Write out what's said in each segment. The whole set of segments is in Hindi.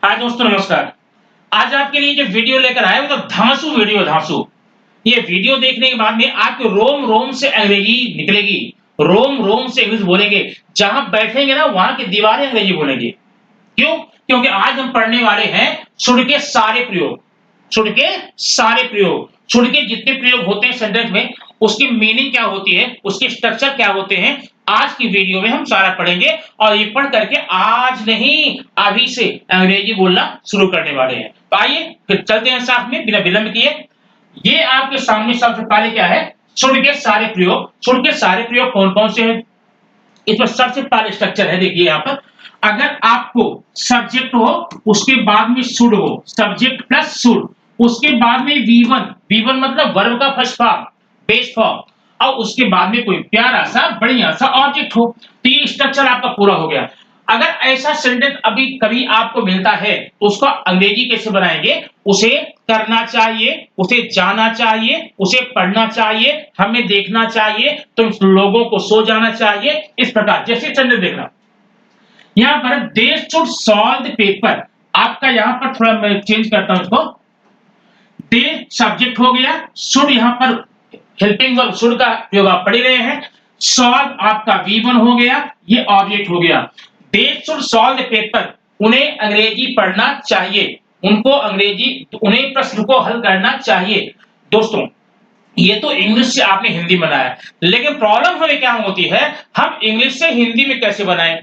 हाय दोस्तों, नमस्कार। आज आपके लिए जो वीडियो लेकर आए वो तो धांसू वीडियो धांसू। ये वीडियो देखने के बाद में आपके रोम रोम से अंग्रेजी निकलेगी, रोम रोम से इंग्लिश बोलेंगे। जहां बैठेंगे ना वहां की दीवारें अंग्रेजी बोलेंगे। क्यों? क्योंकि आज हम पढ़ने वाले हैं सुर के सारे प्रयोग। सुर के सारे प्रयोग, सुर के जितने प्रयोग होते हैं सेंटेंस में, उसकी मीनिंग क्या होती है, उसके स्ट्रक्चर क्या होते हैं, आज की वीडियो में हम सारा पढ़ेंगे। और ये पढ़ करके आज नहीं, अभी से अंग्रेजी बोलना शुरू करने वाले हैं। तो आइए फिर चलते हैं साथ में बिना विलंब किए। ये आपके सामने सबसे पहले क्या है, सुर के सारे प्रयोग। सुर के सारे प्रयोग कौन कौन से हैं? इसमें सबसे पहले स्ट्रक्चर है, देखिए यहाँ पर। अगर आपको सब्जेक्ट हो, उसके बाद में शुड हो, सब्जेक्ट प्लस शुड, उसके बाद में वी1, वी1 मतलब वर्ब का फर्स्ट फॉर्म, बेस फॉर्म, और उसके बाद में कोई प्यारा सा बढ़िया सा ऑब्जेक्ट हो, तो ये स्ट्रक्चर आपका पूरा हो गया। अगर ऐसा सेंटेंस अभी कभी आपको मिलता है तो उसका अंग्रेजी कैसे बनाएंगे? उसे करना चाहिए, उसे जाना चाहिए, उसे पढ़ना चाहिए, हमें देखना चाहिए, तुम लोगों को सो जाना चाहिए। इस प्रकार जैसे सेंटेंस देखना, यहाँ पर they should solve the paper. आपका यहाँ पर थोड़ा मैं चेंज करता हूं इसको। दे सब्जेक्ट हो गया, शुड यहाँ पर हेल्पिंग वर्ब शुड का प्रयोग आप पढ़ ही रहे हैं। सॉल्व आपका वी1 हो गया, ये ऑब्जेक्ट हो गया। They should solve the paper, उन्हें अंग्रेजी पढ़ना चाहिए, उनको अंग्रेजी, उन्हें प्रश्न को हल करना चाहिए। दोस्तों, ये तो इंग्लिश से आपने हिंदी बनाया, लेकिन प्रॉब्लम हमें क्या होती है, हम इंग्लिश से हिंदी में कैसे बनाएं?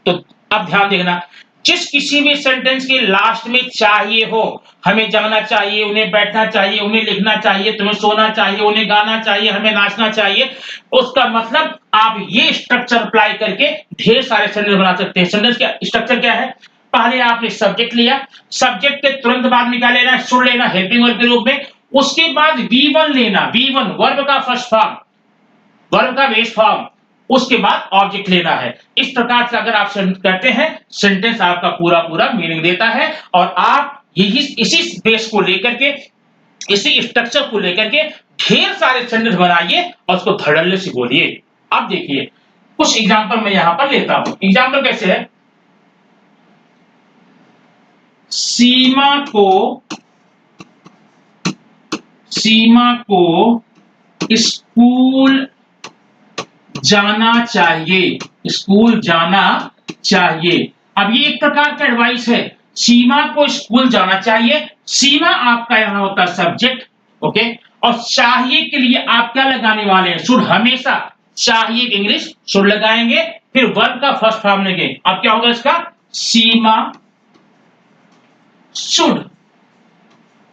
तो अब ध्यान देखना, जिस किसी भी सेंटेंस के लास्ट में चाहिए हो, हमें जाना चाहिए, उन्हें बैठना चाहिए, उन्हें लिखना चाहिए, तुम्हें सोना चाहिए, उन्हें गाना चाहिए, हमें नाचना चाहिए, उसका मतलब आप ये स्ट्रक्चर अप्लाई करके ढेर सारे सेंटेंस बना सकते हैं। सेंटेंस का स्ट्रक्चर क्या है? पहले आपने सब्जेक्ट लिया, सब्जेक्ट के तुरंत बाद में क्या लेना है? शुड लेना, हेल्पिंग वर्ब के रूप में। उसके बाद वी1 लेना, वी1 वर्ब का फर्स्ट फॉर्म, वर्ब का बेस फॉर्म, उसके बाद ऑब्जेक्ट लेना है। इस प्रकार से अगर आप करते हैं, सेंटेंस आपका पूरा पूरा मीनिंग देता है। और आप यही इसी बेस को लेकर के, इसी स्ट्रक्चर को लेकर के ढेर सारे सेंटेंस बनाइए और उसको धड़ल्ले से बोलिए। अब देखिए, कुछ एग्जांपल मैं यहां पर लेता हूं। एग्जांपल कैसे है? सीमा को, सीमा को स्कूल जाना चाहिए, स्कूल जाना चाहिए। अब ये एक प्रकार का एडवाइस है, सीमा को स्कूल जाना चाहिए। सीमा आपका यहां होता है सब्जेक्ट, ओके। और चाहिए के लिए आप क्या लगाने वाले हैं? शुड। हमेशा चाहिए की इंग्लिश शुड लगाएंगे, फिर वर्ब का फर्स्ट फॉर्म लेंगे। अब क्या होगा इसका? सीमा शुड,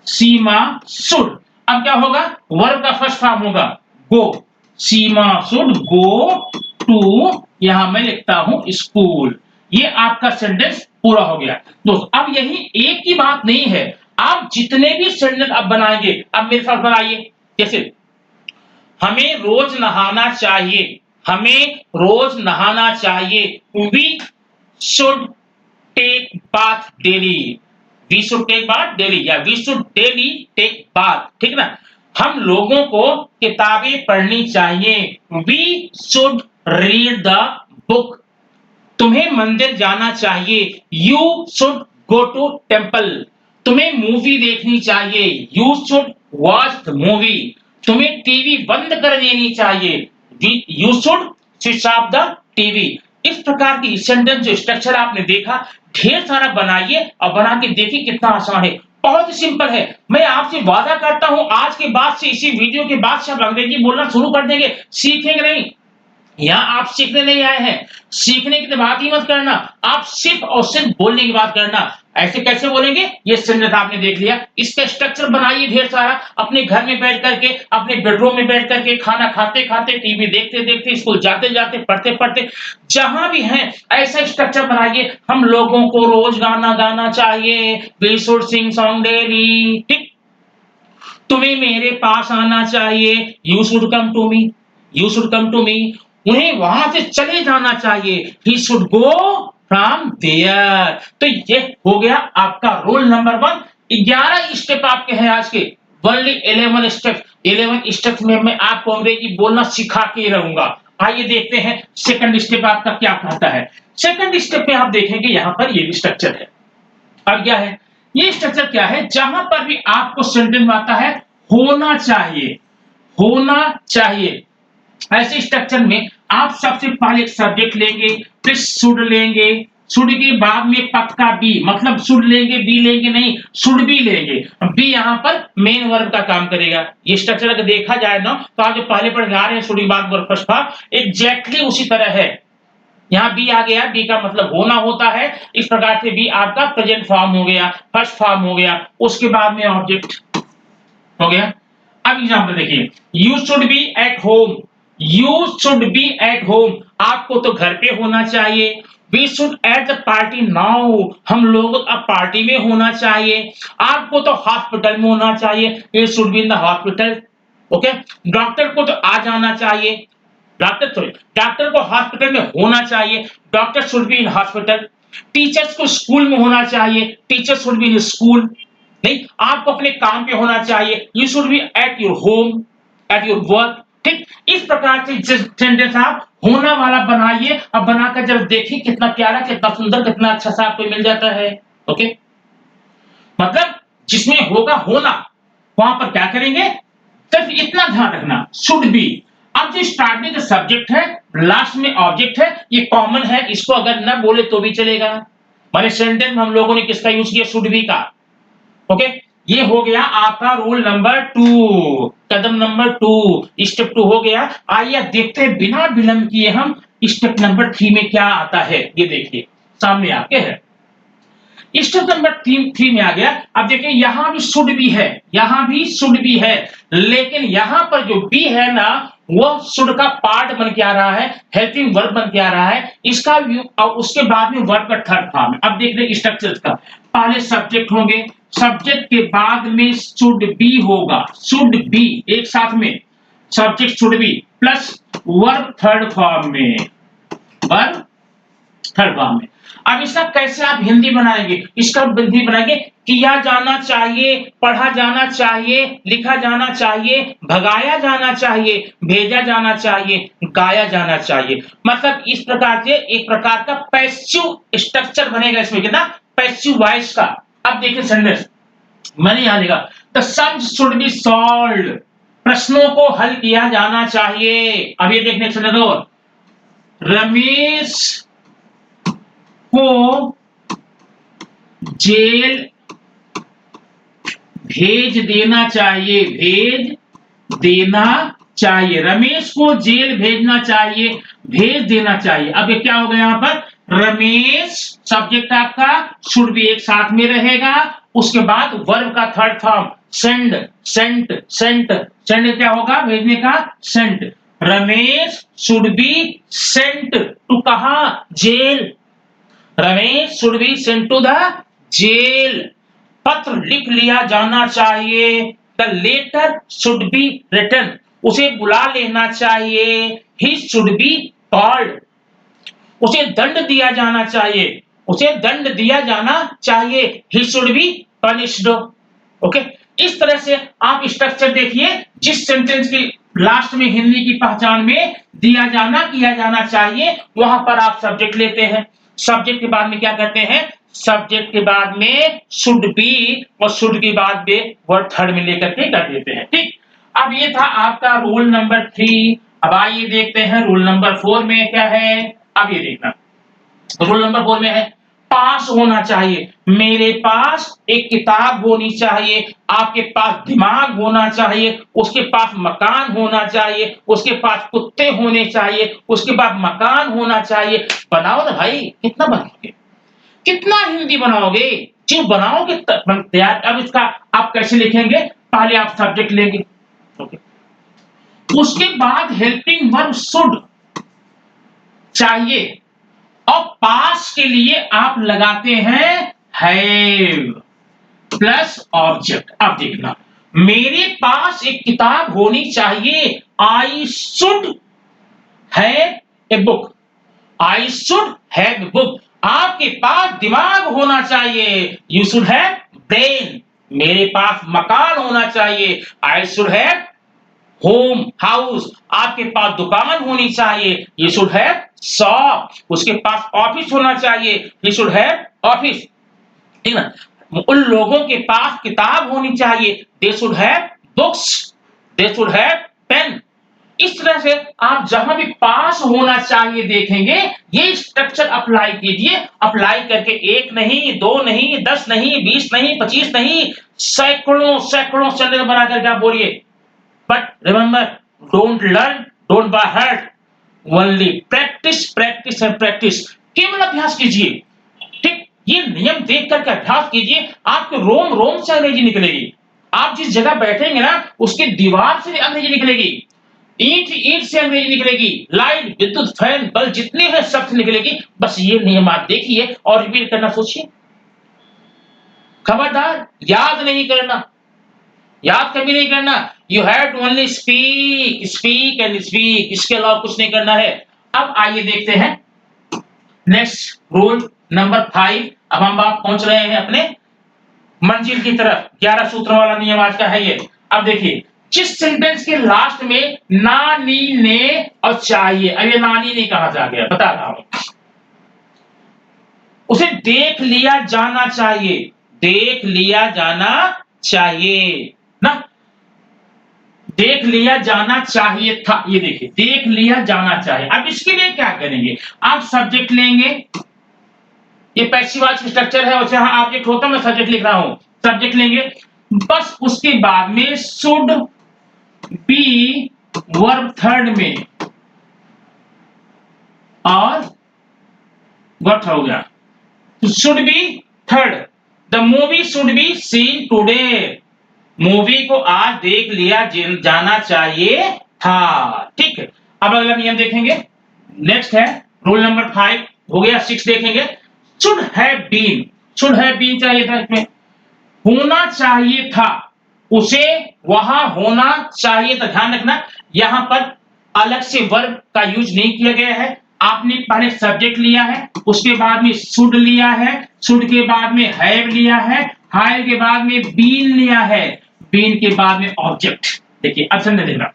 सीमा शुड। अब क्या होगा? वर्ब का फर्स्ट फॉर्म होगा गो, सीमा शुड गो टू, यहां मैं लिखता हूं स्कूल। ये आपका सेंटेंस पूरा हो गया। दोस्त, अब यही एक की बात नहीं है, आप जितने भी सेंटेंस अब बनाएंगे, अब मेरे साथ बनाइए। जैसे हमें रोज नहाना चाहिए, हमें रोज नहाना चाहिए, we should take bath daily, we should take bath daily, या we should daily take bath, ठीक ना। हम लोगों को किताबें पढ़नी चाहिए, we should read the book. तुम्हें मंदिर जाना चाहिए, you should go to temple. तुम्हें मूवी देखनी चाहिए, you should watch the movie. तुम्हें टीवी बंद कर देनी चाहिए, you should switch off the TV. इस प्रकार की सेंटेंस जो स्ट्रक्चर आपने देखा, ढेर सारा बनाइए और बना के देखिए कितना आसान है। बहुत ही सिंपल है। मैं आपसे वादा करता हूं, आज के बाद से, इसी वीडियो के बाद से आप अंग्रेजी बोलना शुरू कर देंगे, सीखेंगे नहीं। यहाँ आप सीखने नहीं आए हैं, सीखने की तो बात ही मत करना, आप सिर्फ और सिर्फ बोलने की बात करना। ऐसे कैसे बोलेंगे? ये सेंटेंस आपने देख लिया, इसका स्ट्रक्चर बनाइए ढेर सारा, अपने घर में बैठ करके, अपने बेडरूम में बैठ करके, खाना खाते खाते, टीवी देखते देखते, स्कूल जाते जाते, पढ़ते पढ़ते, जहां भी हैं ऐसा स्ट्रक्चर बनाइए। हम लोगों को रोज गाना गाना चाहिए, we should sing song daily, ठीक। तुम्हें मेरे पास आना चाहिए, you should come to me, you should come to me. उन्हें वहां से चले जाना चाहिए, he should go from there. तो ये हो गया आपका रोल नंबर 1। 11 स्टेप आपके हैं आज के, ओनली 11 स्टेप। 11 स्टेप में मैं आपको अंग्रेजी बोलना सिखा के रहूंगा। आइए देखते हैं सेकंड स्टेप आपका क्या कहता है। सेकंड स्टेप में आप देखेंगे यहां पर ये भी स्ट्रक्चर है। अब क्या है, ये स्ट्रक्चर क्या है, जहां पर भी आपको सेंटेंस में आता है होना चाहिए, होना चाहिए, ऐसे स्ट्रक्चर में आप सबसे पहले एक सब्जेक्ट लेंगे, फिर शुड लेंगे, शुड के बाद में पक्का बी, मतलब शुड लेंगे बी लेंगे नहीं, शुड बी लेंगे, बी यहाँ पर मेन वर्ब का काम करेगा। ये स्ट्रक्चर अगर देखा जाए ना तो आप जो पहले पढ़ के आ रहे हैं शुड के बाद वर्ब फर्स्ट था, एग्जैक्टली उसी तरह है। यहाँ बी आ गया, बी का मतलब होना होता है, इस प्रकार से बी आपका प्रेजेंट फॉर्म हो गया, फर्स्ट फॉर्म हो गया, उसके बाद में ऑब्जेक्ट हो गया। अब एग्जाम्पल देखिए, you should be at home, you should be at home, आपको तो घर पे होना चाहिए। We should at the party now, हम लोग अब पार्टी में होना चाहिए। आपको तो हॉस्पिटल में होना चाहिए, you should be in the hospital. Okay, doctor को तो आ जाना चाहिए, डॉक्टर को हॉस्पिटल में होना चाहिए, doctor should be in hospital. Teachers को स्कूल में होना चाहिए, teacher should be in school. नहीं, आपको अपने काम पे होना चाहिए, you should be at your home, at your work. ठीक, इस प्रकार से सेंटेंस आप होना वाला बनाइए। अब बनाकर जब देखिए कितना प्यारा, कितना सुंदर, कितना अच्छा सा आपको मिल जाता है। ओके, मतलब जिसमें होगा होना, वहां पर क्या करेंगे, सिर्फ इतना ध्यान रखना शुड बी। अब जो स्टार्टिंग का सब्जेक्ट है, लास्ट में ऑब्जेक्ट है, ये कॉमन है, इसको अगर न बोले तो भी चलेगा। माने सेंटेंस में हम लोगों ने किसका यूज किया, शुड बी का। ओके, ये हो गया आपका रूल नंबर 2, कदम नंबर 2, स्टेप 2 हो गया। आइए देखते हैं बिना विलंब किए हम स्टेप नंबर 3 में क्या आता है। ये देखिए सामने आपके है, स्टेप नंबर 3 में आ गया। अब देखिए यहां भी शुड भी है, यहां भी शुड भी है, लेकिन यहां पर जो बी है ना, वो शुड का पार्ट बन के आ रहा है, हेल्पिंग वर्ब बन के आ रहा है, इसका व्यू और उसके बाद में वर्ब का थर्ड फॉर्म। अब देख रहे स्ट्रक्चर का, पहले सब्जेक्ट होंगे, सब्जेक्ट के बाद में शुड बी होगा, शुड बी एक साथ में, subject should be plus verb third form में, वर्ब थर्ड फॉर्म में। अब इसका कैसे आप हिंदी बनाएंगे, इसका हिंदी बनाएंगे, किया जाना चाहिए, पढ़ा जाना चाहिए, लिखा जाना चाहिए, भगाया जाना चाहिए, भेजा जाना चाहिए, गाया जाना चाहिए। मतलब इस प्रकार से एक प्रकार का पैसिव स्ट्रक्चर बनेगा इसमें, कितना पैसिव वॉइस का। अब देखिए सेंटेंस मैंने यहां लिखा, the sums should be solved, प्रश्नों को हल किया जाना चाहिए। अब ये देखने सुने दो, रमेश को जेल भेज देना चाहिए, भेज देना चाहिए, रमेश को जेल भेजना चाहिए, भेज देना चाहिए। अब ये क्या हो गया यहां पर, रमेश सब्जेक्ट आपका शुड भी एक साथ में रहेगा, उसके बाद वर्ब का third form send, sent, sent, send क्या होगा, भेजने का, sent. Ramesh should be sent to कहा, jail, Ramesh should be sent to the jail. पत्र लिख लिया जाना चाहिए, the letter should be written, उसे बुला लेना चाहिए, ही शुड बी कॉल्ड, उसे दंड दिया जाना चाहिए, उसे दंड दिया जाना चाहिए, he should be punished. Okay, इस तरह से आप स्ट्रक्चर देखिए, जिस सेंटेंस की लास्ट में हिंदी की पहचान में दिया जाना किया जाना चाहिए, वहां पर आप सब्जेक्ट लेते हैं, सब्जेक्ट के बाद में क्या करते हैं, सब्जेक्ट के बाद में शुड बी, और शुड के बाद में वर्ड थर्ड में लेकर के कर देते हैं। ठीक, अब ये था आपका रूल नंबर 3। अब आइए देखते हैं रूल नंबर 4 में क्या है। अब ये देखना, रूल नंबर 4 में है पास होना चाहिए, मेरे पास एक किताब होनी चाहिए, आपके पास दिमाग होना चाहिए, उसके पास मकान होना चाहिए, उसके पास कुत्ते होने चाहिए, उसके पास मकान होना चाहिए। बनाओ ना भाई, कितना बनाओगे, कितना हिंदी बनाओगे, जो बनाओगे तैयार। अब इसका आप कैसे लिखेंगे, पहले आप सब्जेक्ट लेंगे, ओके, उसके बाद हेल्पिंग वर्ब शुड चाहिए, और पास के लिए आप लगाते हैं हैव प्लस ऑब्जेक्ट। अब देखना, मेरे पास एक किताब होनी चाहिए, I should have a book, I should have book. आपके पास दिमाग होना चाहिए, यू शुड हैव ब्रेन। मेरे पास मकान होना चाहिए, I should have home house. आपके पास दुकान होनी चाहिए, यू शुड हैव शॉप। उसके पास ऑफिस होना चाहिए, यू शुड हैव ऑफिस। ठीक ना। उन लोगों के पास किताब होनी चाहिए, they should have books, they should have pen. इस तरह से आप जहां भी पास होना चाहिए देखेंगे, ये स्ट्रक्चर अप्लाई कीजिए। अप्लाई करके एक नहीं, दो नहीं, 10 नहीं, 20 नहीं, 25 नहीं, सैकड़ों सैकड़ों सेंटेंस बना करके आप बोलिए। But remember, don't learn, don't by heart, only practice practice and practice. केवल अभ्यास कीजिए। ठीक, ये नियम देख करके अभ्यास कीजिए, आपके रोम रोम से अंग्रेजी निकलेगी। आप जिस जगह बैठेंगे ना, उसकी दीवार से अंग्रेजी निकलेगी, ईंट ईंट से अंग्रेजी निकलेगी, लाइट विद्युत फैन बल्ब जितने हैं सब से निकलेगी। बस ये नियम आप देखिए और रिपीट करना सोचिए। खबरदार याद नहीं करना, याद कभी नहीं करना। You have to only speak speak and speak, इसके अलावा कुछ नहीं करना है। अब आइए देखते हैं नेक्स्ट रूल नंबर 5। अब हम बात पहुंच रहे हैं अपने मंजिल की तरफ। 11 सूत्र वाला नियम आज का है ये। अब देखिए, जिस सेंटेंस के लास्ट में ना, नी, ने और चाहिए, अब ये नानी ने कहा जा गया, बता रहा हूं, उसे देख लिया जाना चाहिए, देख लिया जाना चाहिए ना, देख लिया जाना चाहिए था। ये देखिए, देख लिया जाना चाहिए। अब इसके लिए क्या करेंगे, आप सब्जेक्ट लेंगे, ये पैसिव वॉइस स्ट्रक्चर है, और यहां ऑब्जेक्ट होता, मैं सब्जेक्ट लिख रहा हूं, सब्जेक्ट लेंगे, बस उसके बाद में शुड बी वर्ब थर्ड में, और वर्ब हो गया, should be third, the movie should be seen today, movie को आज देख लिया जाना चाहिए था। ठीक है, अब अगला नियम देखेंगे। नेक्स्ट है रूल नंबर 5, हो गया। 6 देखेंगे, should have been, should have been चाहिए था, इसमें होना चाहिए था, उसे वहां होना चाहिए था। ध्यान रखना, यहां पर अलग से वर्ब का यूज नहीं किया गया है। आपने पहले सब्जेक्ट लिया है, उसके बाद में शुड लिया है, शुड के बाद में हैव लिया है, हैव के बाद में बीन लिया है, बीन के बाद में ऑब्जेक्ट। देखिए अब समझ लेना,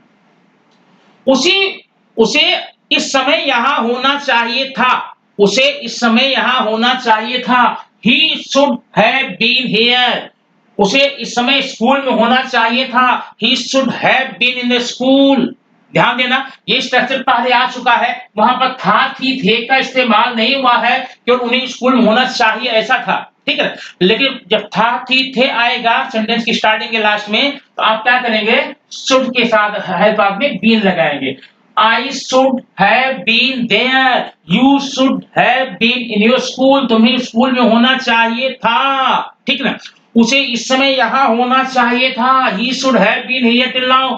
उसी उसे इस समय यहां होना चाहिए था, उसे इस समय यहां होना चाहिए था। He should have been here, उसे इस समय स्कूल में होना चाहिए था। He should have been in the school. ध्यान देना, ये स्ट्रक्चर पहले आ चुका है, वहां पर था थी थे का इस्तेमाल नहीं हुआ है, क्योंकि उन्हें स्कूल में होना चाहिए ऐसा था। ठीक है, लेकिन जब था थी थे आएगा सेंटेंस की स्टार्टिंग के लास्ट में, तो आप क्या करेंगे, शुड के साथ है बाद में बीन लगाएंगे। I should have been there. You should have been in your school. तुम्हें स्कूल में होना चाहिए था। ठीक ना, उसे इस समय यहां होना चाहिए था। He should have been here till now.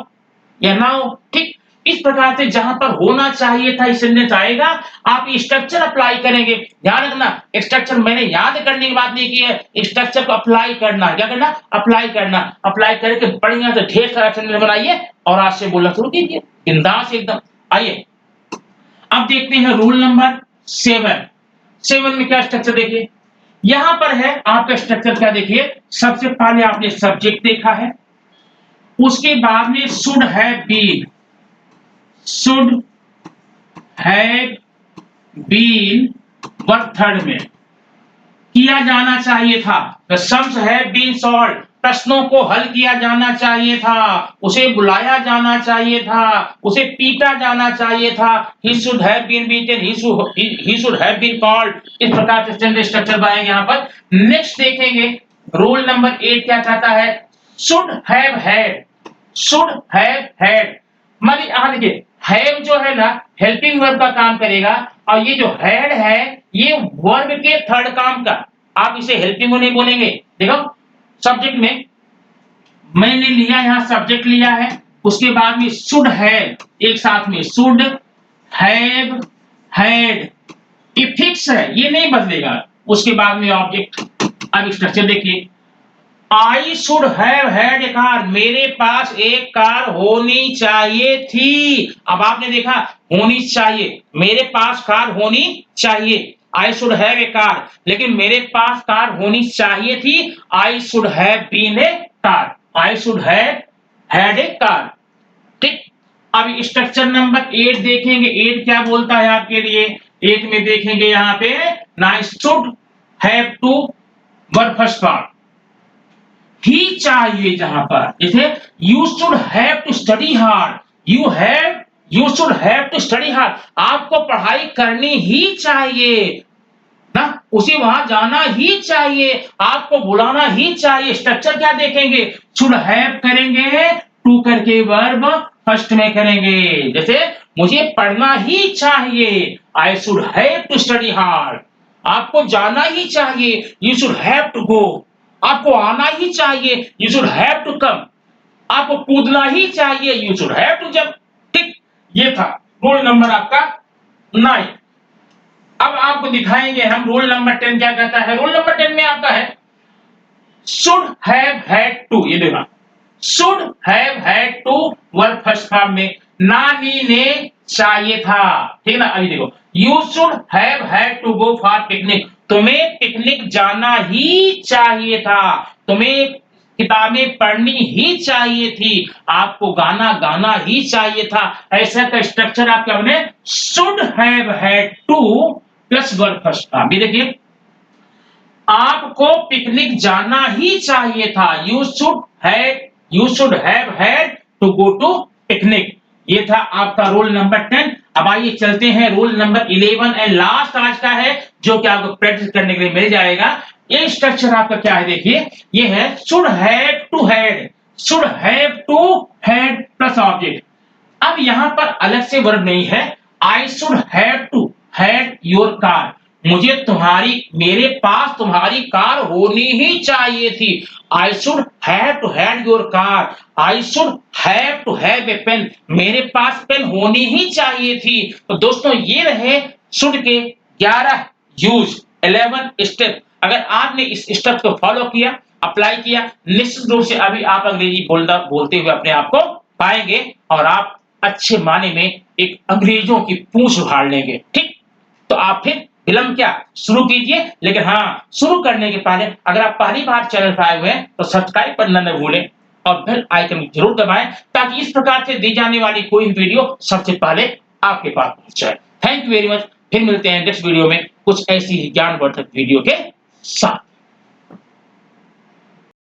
या now, ठीक, इस प्रकार से जहां पर होना चाहिए था इस सेंटेंस आएगा, आप स्ट्रक्चर अप्लाई करेंगे। ध्यान रखना, स्ट्रक्चर मैंने याद करने की बात नहीं की है, स्ट्रक्चर को अप्लाई करना। क्या करना, अप्लाई करना। अप्लाई करके बढ़िया से ढेर सारा सेंटेंस बनाइए और आज से बोलना शुरू कीजिए बिंदास एकदम। आइए अब देखते हैं रूल नंबर 7। 7 में क्या स्ट्रक्चर देखिए, यहां पर है आपका स्ट्रक्चर। क्या देखिए, सबसे पहले आपने सब्जेक्ट देखा है, उसके बाद में should have been, should have been verb third में, किया जाना चाहिए था, the sums have been solved, प्रश्नों को हल किया जाना चाहिए था, उसे बुलाया जाना चाहिए था, उसे पीटा जाना चाहिए था। He should have been beaten, he should have been called. इस प्रकार से सेंटेंस स्ट्रक्चर बनाएंगे यहां पर। नेक्स्ट देखेंगे रूल नंबर 8 क्या कहता है, should have had, should have had. मान लीजिए यहां देखिए, हैव जो है ना हेल्पिंग वर्ब का काम करेगा, और ये जो हैड है ये वर्ब के थर्ड काम का। आप इसे हेल्पिंग नहीं बोलेंगे। देखो सब्जेक्ट में मैंने लिया, यहां सब्जेक्ट लिया है, उसके बाद में शुड हैव, एक साथ में शुड हैव हैड, ये फिक्स है, ये नहीं बदलेगा। उसके बाद में ऑब्जेक्ट। अब स्ट्रक्चर देखिए, आई should have had a car, मेरे पास एक कार होनी चाहिए थी। अब आपने देखा होनी चाहिए, मेरे पास कार होनी चाहिए, I should have a car, लेकिन मेरे पास कार होनी चाहिए थी, I should have been a car, I should have had a car. ठीक, अब स्ट्रक्चर नंबर 8 देखेंगे। 8 क्या बोलता है आपके लिए, 8 में देखेंगे यहां पे ना should have to verb first form ही चाहिए, जहां पर जैसे you should have to study hard, you should have to study hard, आपको पढ़ाई करनी ही चाहिए ना, उसे वहां जाना ही चाहिए, आपको बुलाना ही चाहिए। स्ट्रक्चर क्या देखेंगे, शुड हैव करेंगे, टू करके वर्ब फर्स्ट में करेंगे, जैसे मुझे पढ़ना ही चाहिए, I should have to study hard, आपको जाना ही चाहिए, you should have to go, आपको आना ही चाहिए, you should have to come, आपको कूदना ही चाहिए, you should have to jump. ठीक, ये था रोल नंबर आपका 9। अब आपको दिखाएंगे हम रोल नंबर 10 क्या कहता है। रोल नंबर 10 में आपका है शुड हैव हैड टू, ये देखना should have had to verb first form में, नानी ने चाहिए था, ठीक ना। अभी देखो you should have had to go for picnic, तुम्हें पिकनिक जाना ही चाहिए था, तुम्हें किताबें पढ़नी ही चाहिए थी, आपको गाना गाना ही चाहिए था। ऐसा का स्ट्रक्चर आप क्या बने, should have had to plus verb first form. ये देखिए आपको पिकनिक जाना ही चाहिए था, you should have had to go to picnic. ये था आपका रोल नंबर 10। अब आइए चलते हैं रोल नंबर 11 एंड लास्ट आज का है, जो कि आपको प्रैक्टिस करने के लिए मिल जाएगा। ये स्ट्रक्चर आपका क्या है, देखिए ये है should have to had, should have to had plus object. अब यहां पर अलग से वर्ब नहीं है, I should have to had your car, मुझे मेरे पास तुम्हारी कार होनी ही चाहिए थी, I should have to had your car, I should have to have a pen, मेरे पास पेन होनी ही चाहिए थी। तो दोस्तों ये रहे शुड के 11 यूज, 11 स्टेप। अगर आपने इस स्टेप को फॉलो किया, अप्लाई किया, निश्चित रूप से अभी आप अंग्रेजी बोलते हुए अपने आप को पाएंगे और आप अच्छे माने में एक अंग्रेजों की पूंछ उखाड़ लेंगे। ठीक, तो आप फिर विलंब क्या शुरू कीजिए, लेकिन हाँ शुरू करने के पहले अगर आप पहली बार चैनल पर आए हुए हैं तो सब्सक्राइब करना न भूलें और बेल आइकन जरूर दबाएं, ताकि इस प्रकार से दी जाने वाली कोई वीडियो सबसे पहले आपके पास पहुंच जाए। थैंक यू वेरी मच, फिर मिलते हैं नेक्स्ट वीडियो में कुछ ऐसी ही ज्ञानवर्धक वीडियो के साथ।